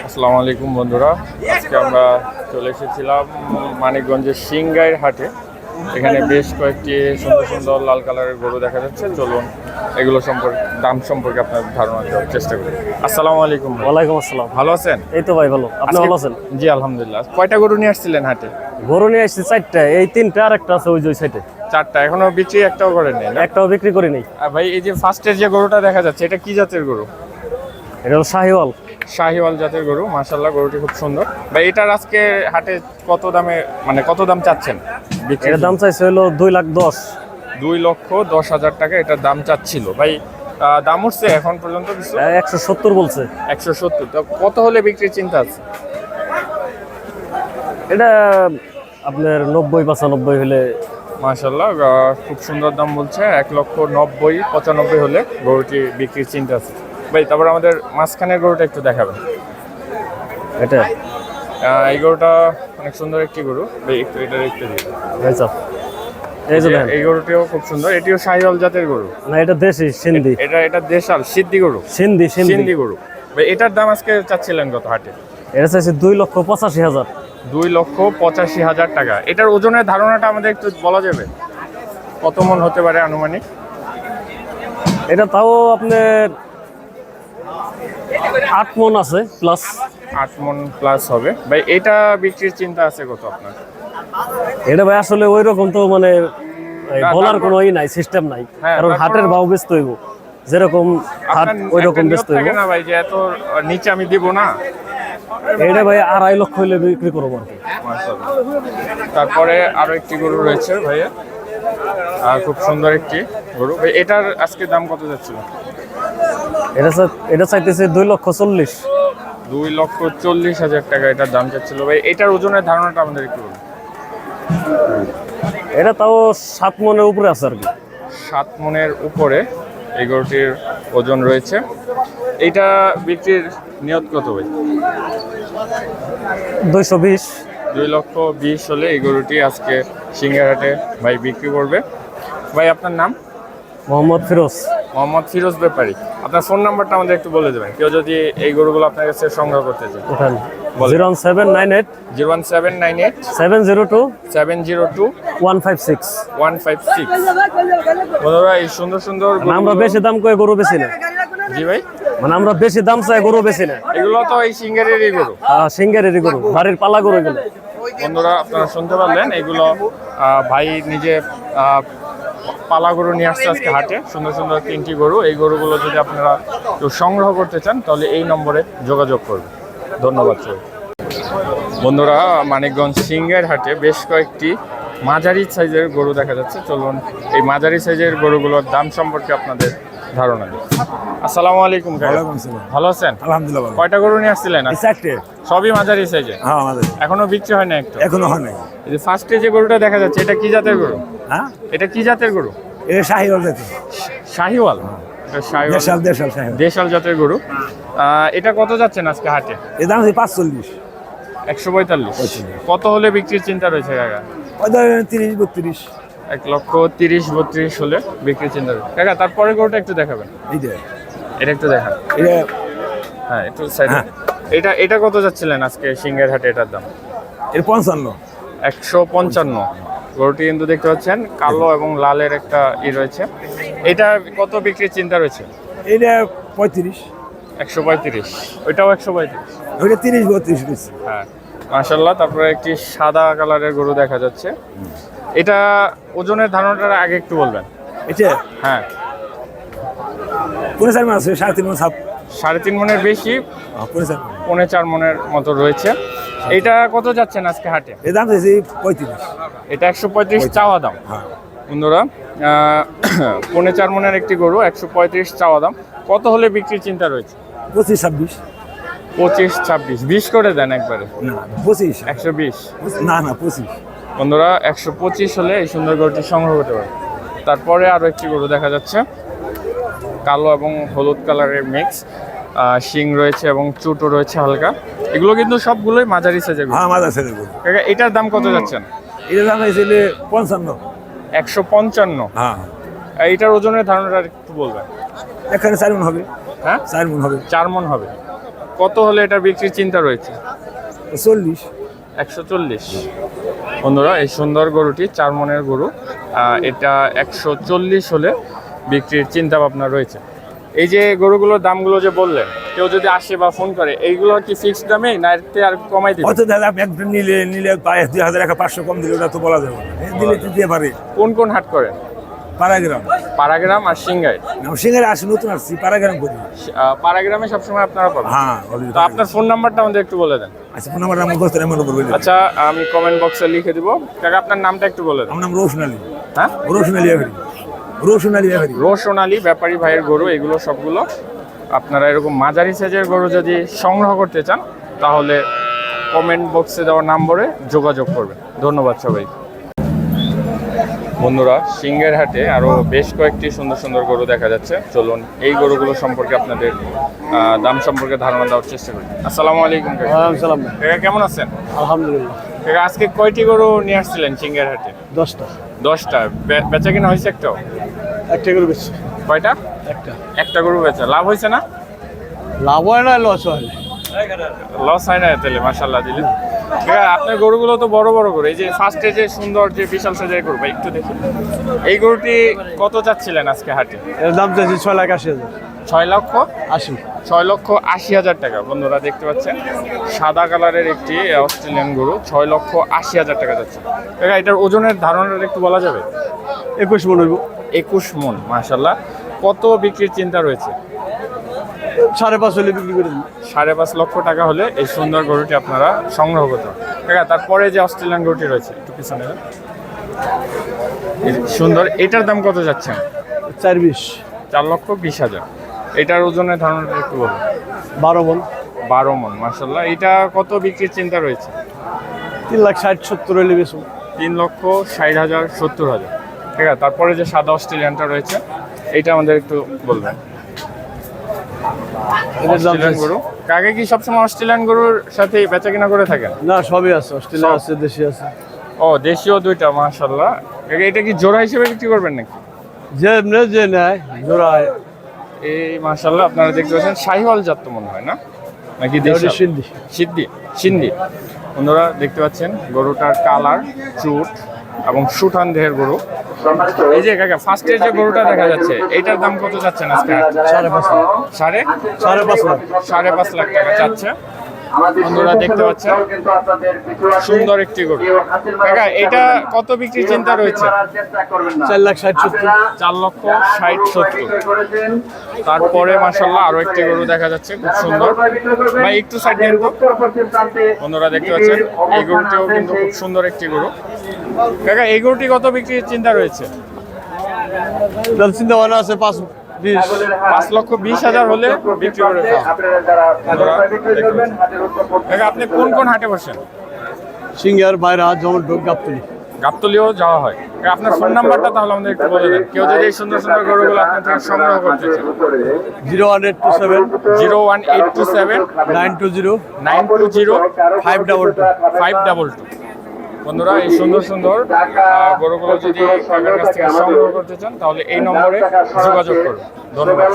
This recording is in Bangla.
আসসালামু আলাইকুম বন্ধুরা, আজকে আমরা চলে এসেছিলাম মানিকগঞ্জের সিংগাইর হাটে। এখানে বেশ কয়েকটি সুন্দর সুন্দর লাল কালারের গরু দেখা যাচ্ছে। চলুন এগুলো সম্পর্কে, দাম সম্পর্কে আপনার ধারণা দেওয়ার চেষ্টা করি। আসসালামু আলাইকুম। ওয়ালাইকুম আসসালাম। ভালো আছেন? এই তো ভাই ভালো, আপনি ভালো আছেন? জি আলহামদুলিল্লাহ। কয়টা গরু নিয়ে আসছিলেন হাটে? গরু নিয়ে আসছি চারটা, এই তিনটা আর একটা আছে ওই যে সাইডে। চারটা, এখনো বিক্রি একটাও করেন নাই? একটাও বিক্রি করি নাই। আর ভাই এই যে ফার্স্টের যে গরুটা দেখা যাচ্ছে, এটা কি জাতের গরু? এটা হলো শাহিওয়াল। শাহিওয়াল জাতের গরু, মাশাআল্লাহ গরুটি খুব সুন্দর। ভাই এটার আজকে হাটে কত দামে, মানে কত দাম চাচ্ছেন? এটার দাম চাইছে হলো 2,10,000। 2,10,000 টাকা এটার দাম চাচ্ছিল। ভাই দাম উঠছে এখন পর্যন্ত কিছু? 170 বলছে। 170। তো কত হলে বিক্রির চিন্তা আছে? এটা আপনার 90-95 হলে। মাশাআল্লাহ খুব সুন্দর দাম বলছে। 1,90,95 হলে গরুটি বিক্রির চিন্তা আছে। ভাই তারপর আমাদের মাঝখানের গরুটা একটু দেখাবেন। এটা এই গরুটা অনেক সুন্দর একটি গরু। ভাই একটু এটা একটু দিয়ে দিন। আচ্ছা, এই যে এই গরুটিও খুব সুন্দর। এটিও শাহিওয়াল জাতের গরু না, এটা দেশি সিন্ধি। এটা দেশাল সিদ্ধি গরু। সিন্ধি গরু। ভাই এটার দাম আজকে চাচ্ছিলেন কত হাটে? এটা চাইছে 2,85,000। 2,85,000 টাকা। এটার ওজনের ধারণাটা আমাদের একটু বলা যাবে? কত মন হতে পারে আনুমানিক? এটা তাও আপনার 8 মন আছে প্লাস। 8 মন প্লাস হবে। ভাই এটা বিক্রির চিন্তা আছে কত আপনার? এটা ভাই আসলে ওই রকম তো মানে বলার কোনো নাই, সিস্টেম নাই। কারণ হাটের ভাও বেচতে হইব, যেরকম হাট ওই রকম বেচতে হইব না ভাই, যে এত নিচে আমি দিব না। এটা ভাই 2.5 লক্ষ হইলে বিক্রি করবো আর কি। তারপরে আরো একটি গরু রয়েছে ভাইয়া, খুব সুন্দর একটি গরু। ভাই এটার আজকে দাম কত যাচ্ছিল? এটা চাইতেছে 2,40,000। 2,40,000 টাকা এটার দাম যাচ্ছিল। ভাই এটার ওজনের ধারণাটা আমাদের একটু বলুন। এটা তাও 7 মনের উপরে আছে আর কি। 7 মনের উপরে এই গরুটির ওজন রয়েছে। এইটা বিক্রির নিয়ত কত ভাই? 220। 2,20,000 হলে এই গরুটি আজকে সিংহারহাটে ভাই বিক্রি করবে। ভাই আপনার নাম? মোহাম্মদ ফিরোজ। মোহাম্মদ ফিরোজ ব্যাপারী। আপনার ফোন নাম্বারটা আমাদের একটু বলে দেবেন, কেউ যদি এই গরুগুলো আপনার কাছে সংগ্রহ করতে চায়। ওখানে 01798 01798 702 702 156 156। বন্ধুরা এই সুন্দর সুন্দর আমরা বেশি দাম কয়ে গরু বেশি না। জি ভাই, মানে আমরা বেশি দাম চাই গরু বেশি না। এগুলো তো এই সিঙ্গারেরই গরু, সিঙ্গারেরই গরু, বাড়ির পালা গরু এগুলো। বন্ধুরা আপনারা শুনতে পারলেন, এগুলো ভাই নিজে পালা গরু নিয়ে আসছে আজকে হাটে। সুন্দর সুন্দর 3টি গরু। এই গরুগুলো যদি আপনারা কেউ সংগ্রহ করতে চান তাহলে এই নম্বরে যোগাযোগ করবেন। ধন্যবাদ সবাই। বন্ধুরা মানিকগঞ্জ সিংগাইর হাটে বেশ কয়েকটি মাঝারি সাইজের গরু দেখা যাচ্ছে। চলুন এই মাঝারি সাইজের গরুগুলোর দাম সম্পর্কে আপনাদের ধারণা দিই। আসসালামু আলাইকুম। ভালো আছেন? আলহামদুলিল্লাহ। কয়টা গরু নিয়ে আসছিলেন? চারটে। সবই মাঝারি সাইজের? হ্যাঁ আমাদের এখনো বিক্রি হয় না? একটু এখনো হয় নাই। এই যে ফার্স্টে যে গরুটা দেখা যাচ্ছে, এটা কি জাতের গরু? হ্যাঁ, এটা কি জাতের গরু? এটা শাহিওয়াল জাতের। শাহিওয়াল? এটা শাহিওয়াল, দেশাল শাহিওয়াল। দেশাল জাতের গরু। এটা কত যাচ্ছেন আজকে হাটে? এর দাম হচ্ছে 45। 145। কত হলে বিক্রির চিন্তা রয়েছে কাকা? ওই ধরেন 30-32। 1,30,000-32,000 হলে বিক্রির চিন্তা রয়েছে কাকা। তারপরে গরুটা একটু দেখাবেন। এইটা এটা একটু দেখান। এটা হ্যাঁ একটু সাইড। এটা কত যাচ্ছিলেন আজকে সিংহের হাটে এটার দাম? এর 55। 155। গরুটি কিন্তু দেখতে পাচ্ছেন কালো এবং লালের একটা রয়েছে। এটা কত বিক্রির চিন্তা রয়েছে? এটা 35। 135। ওইটাও 135। ওইটা 30-32। হ্যাঁ মাশাআল্লাহ। তারপরে একটি সাদা কালারের গরু দেখা যাচ্ছে। এটা ওজনের ধারণাটা আগে একটু বলবেন। এটা হ্যাঁ 4.5 মণ আছে, 3.5 মণ সাপ। 3.5 মনের বেশি, 4.5। 4.5 মনের মতো রয়েছে। এটা কত যাচ্ছেন আজকে হাটে? এর দাম হচ্ছে 35। এটা 135 চাওয়া দাম। হ্যাঁ বন্ধুরা 4.5 মনের একটি গরু, 135 চাওয়া দাম। কত হলে বিক্রির চিন্তা রয়েছে? 25-26। 25-26। 20 করে দেন একবারে। না 25। 120। না 25। বন্ধুরা 125 হলে এই সুন্দর গরুটি সংগ্রহ করতে পারে। তারপরে আরো একটি গরু দেখা যাচ্ছে, কালো এবং হলুদ কালারের মিক্স। শিং রয়েছে এবং চুটও রয়েছে হালকা। এগুলো কিন্তু সবগুলোই মাঝারি সাইজের গরু। হ্যাঁ মাদার ছেলে গরু। কাকা এটার দাম কত যাচ্ছেন? এটার দাম হয়েছে 55। 155। হ্যাঁ এইটার ওজনের ধারণাটা একটু বলবেন। এখানে 4 মণ হবে, হ্যাঁ 4 মণ হবে, 4 মণ হবে। কত হলে এটা বিক্রির চিন্তা রয়েছে? 40। 140। বন্ধুরা এই সুন্দর গরুটি 4 মণের গরু, এটা 140 হলে বিক্রির চিন্তা ভাবনা রয়েছে। এই যে গরুগুলোর দামগুলো যে বললেন, কেউ যদি আসে বা ফোন করে, এইগুলো কি ফিক্সড দামে না এর থেকে আর কমাই দিবে? কত দাদা একটা নিলে 2000 টাকা 500 কম দিলে ওটা তো বলা যাবে না, দিলে তো দিতে পারে। কোন কোন হাট করেন? পাড়াগ্রাম, পাড়াগ্রাম আর সিংগাই। সিঙ্গারে আসি, নতুন আসছি, পাড়াগ্রাম করি। পাড়াগ্রামে সবসময় আপনারা পাবেন। হ্যাঁ, তো আপনার ফোন নাম্বারটা আমাদের একটু বলে দেন। আচ্ছা, ফোন নাম্বার আমার দোস্ত এমন উপর বলে। আচ্ছা, আমি কমেন্ট বক্সে লিখে দিব। কাকা আপনার নামটা একটু বলে দেন। আমার নাম রোশন আলী। হ্যাঁ, রোশন আলী ব্যাপারী। রোশন আলী ব্যাপারী। রোশন আলী ব্যাপারী ভাইয়ের গরু এগুলো সবগুলো। আপনারা এরকম মাঝারি সাইজের গরু যদি সংগ্রহ করতে চান তাহলে কমেন্ট বক্সে দেওয়া নম্বরে যোগাযোগ করবেন। ধন্যবাদ সবাই। বন্ধুরা সিংহের হাটে আরো বেশ কয়েকটি সুন্দর সুন্দর গরু দেখা যাচ্ছে। চলুন এই গরুগুলো সম্পর্কে আপনাদের দাম সম্পর্কে ধারণা দেওয়ার চেষ্টা করি। আসসালামু আলাইকুম কাকা। ওয়ালাইকুম সালাম। কাকা কেমন আছেন? আলহামদুলিল্লাহ। কাকা আজকে কয়টি গরু নিয়ে আসছিলেন সিংহের হাটে? 10টা। 10টা। বেচা কিনা হয়েছে একটাও? একটা করে বেশি। কয়টা? একটা গরু বেচা। লাভ হয়েছে না? লাভ হয় না, লস হয়। লস হয় না তাহলে, মাশাআল্লাহ দিলেন। কাকা আপনার গরুগুলো তো বড় বড় গরু। এই যে ফার্স্টে যে সুন্দর যে বিশাল সাইজের গরু, ভাই একটু দেখি। এই গরুটি কত চাচ্ছিলেন আজকে হাটে? এর দাম চাইছি 6,80,000। 6 লক্ষ 80। 6,80,000 টাকা। বন্ধুরা দেখতে পাচ্ছেন সাদা কালারের একটি অস্ট্রেলিয়ান গরু, 6,80,000 টাকা যাচ্ছে। কাকা এটার ওজনের ধারণাটা একটু বলা যাবে? 21 মণ হইব। 21 মণ, মাশাআল্লাহ। কত বিক্রির চিন্তা রয়েছে? 5.5 হলে বিক্রি করে দিই। 5.5 লক্ষ টাকা হলে এই সুন্দর গরুটি আপনারা সংগ্রহ করতে পারেন। কাকা তারপরে যে অস্ট্রেলিয়ান গরুটি রয়েছে একটু পিছনে যান। এই যে সুন্দর, এটার দাম কত যাচ্ছে? 4.20। 4,20,000। এটার ওজনের ধারণাটা একটু বলুন। 12 মণ। 12 মণ, মাশাআল্লাহ। এটা কত বিক্রির চিন্তা রয়েছে? 3,60,70 হলে বেশি। 3,60,000 70,000। ঠিক আছে, তারপরে যে সাদা অস্ট্রেলিয়ানটা রয়েছে এইটা আমাদের একটু বলবেন। অস্ট্রেলিয়ান গরু কাকে কি সবসময় অস্ট্রেলিয়ান গরুর সাথে বেচা কিনা করে থাকেন? না, সবই আছে, অস্ট্রেলিয়া আছে, দেশি আছে। ও, দেশীয় দুইটা, মাশাআল্লাহ। এটা কি জোড়া হিসেবে বিক্রি করবেন নাকি? যে নেয় জোড়ায়। এই মাশাআল্লাহ আপনারা দেখতে পাচ্ছেন শাহিওয়াল জাত তো মনে হয় না, নাকি দেশি? সিন্ধি। বন্ধুরা দেখতে পাচ্ছেন গরুটার কালার, চুট এবং সুঠান দেহের গরু। এই যে কাকা ফার্স্টের যে গরুটা দেখা যাচ্ছে এইটার দাম কত যাচ্ছেন আজকে? 5.5 লাখ টাকা চাচ্ছে। বন্ধুরা দেখতে পাচ্ছেন সুন্দর একটি গরু। কাকা এটা কত বিক্রির চিন্তা রয়েছে? 4,60,70। তারপরে মাশাআল্লাহ আরো একটি গরু দেখা যাচ্ছে খুব সুন্দর। ভাই একটু সাইড দেন তো। বন্ধুরা দেখতে পাচ্ছেন এই গরুটিও কিন্তু খুব সুন্দর একটি গরু। কাকা এই গরুটি কত বিক্রির চিন্তা রয়েছে? চিন্তা ভাবনা আছে 5,20,000 হলে বিক্রি করে দেওয়া। কাকা আপনি কোন কোন হাটে বসেন? সিঙ্গার, বাইরা, যেমন গাবতলি। গাবতলিও যাওয়া হয়। আপনার ফোন নাম্বারটা তাহলে আমাদের একটু বলে দেন, কেউ যদি এই সুন্দর সুন্দর গরুগুলো আপনার থেকে সংগ্রহ করতে চায়। 01827 01827 920 920 522। 522। বন্ধুরা এই সুন্দর সুন্দর গরুগুলো যদি কাকার কাছ থেকে সংগ্রহ করতে চান তাহলে এই নম্বরে যোগাযোগ করুন। ধন্যবাদ।